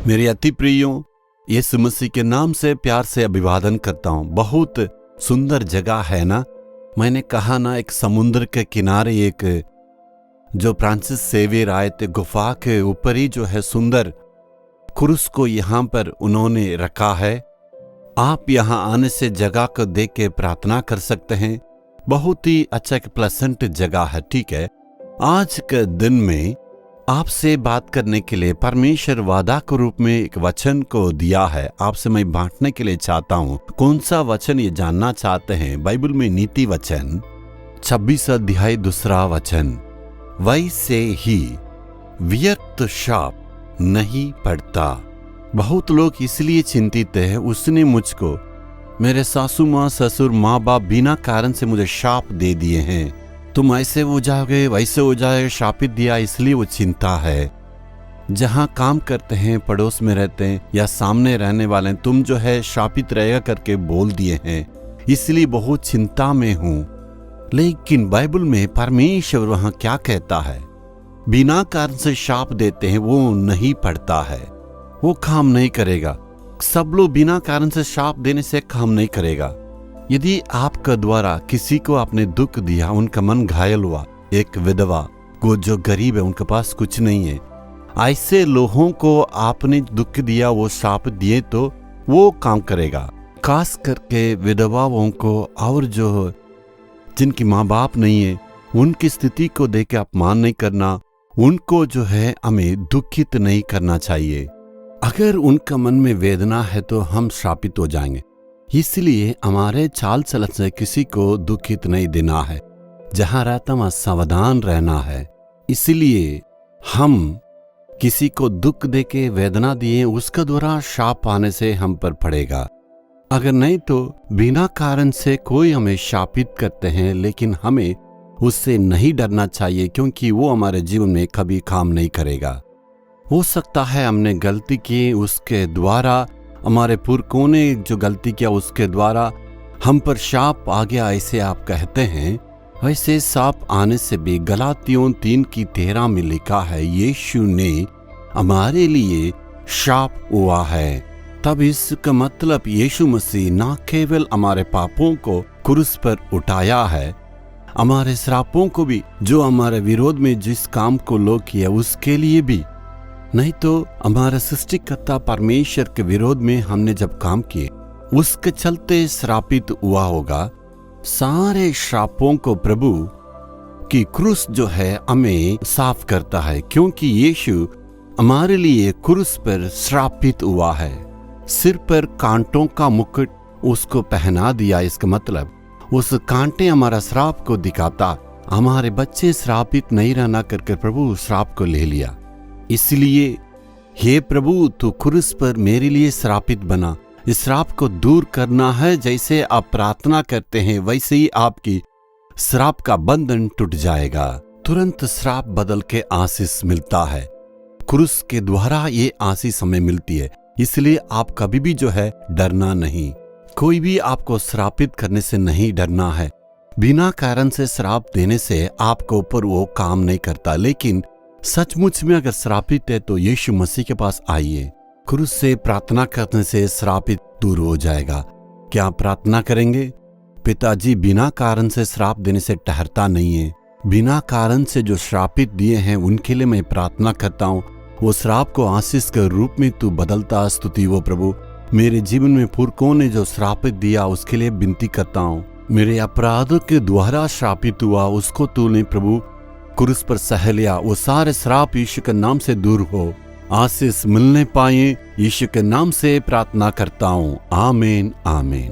मेरे अति प्रियों, यीशु मसीह के नाम से प्यार से अभिवादन करता हूँ। बहुत सुंदर जगह है ना। मैंने कहा ना, एक समुद्र के किनारे एक जो फ्रांसिस सेवियर आए थे, गुफा के ऊपर ही जो है सुंदर क्रूस को यहाँ पर उन्होंने रखा है। आप यहाँ आने से जगह को देख के प्रार्थना कर सकते हैं। बहुत ही अच्छा एक प्लेसेंट जगह है। ठीक है, आज के दिन में आपसे बात करने के लिए परमेश्वर वादा के रूप में एक वचन को दिया है, आपसे मैं बांटने के लिए चाहता हूँ। कौन सा वचन ये जानना चाहते हैं? बाइबल में नीति वचन 26 अध्याय 2 वचन, वैसे ही व्यर्थ शाप नहीं पड़ता। बहुत लोग इसलिए चिंतित है, उसने मुझको, मेरे सासू माँ ससुर माँ बाप बिना कारण से मुझे शाप दे दिए हैं, तुम ऐसे हो जाओगे वैसे हो जाए, शापित दिया, इसलिए वो चिंता है। जहाँ काम करते हैं, पड़ोस में रहते हैं या सामने रहने वाले, तुम जो है शापित रहेगा करके बोल दिए हैं, इसलिए बहुत चिंता में हूँ। लेकिन बाइबल में परमेश्वर वहाँ क्या कहता है? बिना कारण से शाप देते हैं, वो नहीं पड़ता है, वो काम नहीं करेगा। सब लोग बिना कारण से शाप देने से काम नहीं करेगा। यदि आपका द्वारा किसी को आपने दुख दिया, उनका मन घायल हुआ, एक विधवा को जो गरीब है, उनके पास कुछ नहीं है, ऐसे लोगों को आपने दुख दिया, वो शाप दिए, तो वो काम करेगा। खास करके विधवाओं को और जो जिनकी माँ बाप नहीं है, उनकी स्थिति को देख के अपमान नहीं करना, उनको जो है हमें दुखित नहीं करना चाहिए। अगर उनका मन में वेदना है तो हम शापित हो जाएंगे। इसलिए हमारे चाल चलन से किसी को दुखित नहीं देना है, जहां रहता वहां सावधान रहना है। इसलिए हम किसी को दुख देके वेदना दिए, उसका द्वारा शाप आने से हम पर पड़ेगा। अगर नहीं तो बिना कारण से कोई हमें शापित करते हैं, लेकिन हमें उससे नहीं डरना चाहिए, क्योंकि वो हमारे जीवन में कभी काम नहीं करेगा। हो सकता है हमने गलती की, उसके द्वारा हमारे पुरखों ने जो गलती किया उसके द्वारा हम पर शाप आ गया, ऐसे आप कहते हैं। वैसे शाप आने से भी गलातियों 3:13 में लिखा है, यीशु ने हमारे लिए शाप हुआ है। तब इसका मतलब यीशु मसीह ना केवल हमारे पापों को क्रूस पर उठाया है, हमारे श्रापों को भी, जो हमारे विरोध में जिस काम को लोग किया उसके लिए भी, नहीं तो हमारा सृष्टिकर्ता परमेश्वर के विरोध में हमने जब काम किए उसके चलते श्रापित हुआ होगा। सारे श्रापों को प्रभु की क्रूस जो है हमें साफ करता है, क्योंकि यीशु हमारे लिए क्रूस पर श्रापित हुआ है। सिर पर कांटों का मुकुट उसको पहना दिया। इसका मतलब उस कांटे हमारा श्राप को दिखाता। हमारे बच्चे श्रापित नहीं रहना करके प्रभु श्राप को ले लिया। इसलिए हे प्रभु, तू क्रूस पर मेरे लिए श्रापित बना। इस श्राप को दूर करना है। जैसे आप प्रार्थना करते हैं वैसे ही आपकी श्राप का बंधन टूट जाएगा। तुरंत श्राप बदल के आशीष मिलता है। क्रूस के द्वारा ये आशीष हमें मिलती है। इसलिए आप कभी भी जो है डरना नहीं। कोई भी आपको श्रापित करने से नहीं डरना है। बिना कारण से श्राप देने से आपके ऊपर वो काम नहीं करता। लेकिन सचमुच में अगर श्रापित है तो यीशु मसीह के पास आइए। क्रूस से प्रार्थना करने से श्रापित दूर हो जाएगा। क्या प्रार्थना करेंगे? पिताजी, बिना कारण से श्राप देने से ठहरता नहीं है। बिना कारण से जो श्रापित दिए हैं उनके लिए मैं प्रार्थना करता हूँ। वो श्राप को आशीष के रूप में तू बदलता। स्तुति वो प्रभु। मेरे जीवन में पुरखों ने जो श्रापित दिया उसके लिए विनती करता हूँ। मेरे अपराधों के द्वारा श्रापित हुआ उसको तूने प्रभु क्रूस पर सह लिया। वो सारे श्राप यीशु के नाम से दूर हो, आशीष मिलने पाए। यीशु के नाम से प्रार्थना करता हूँ। आमीन, आमीन।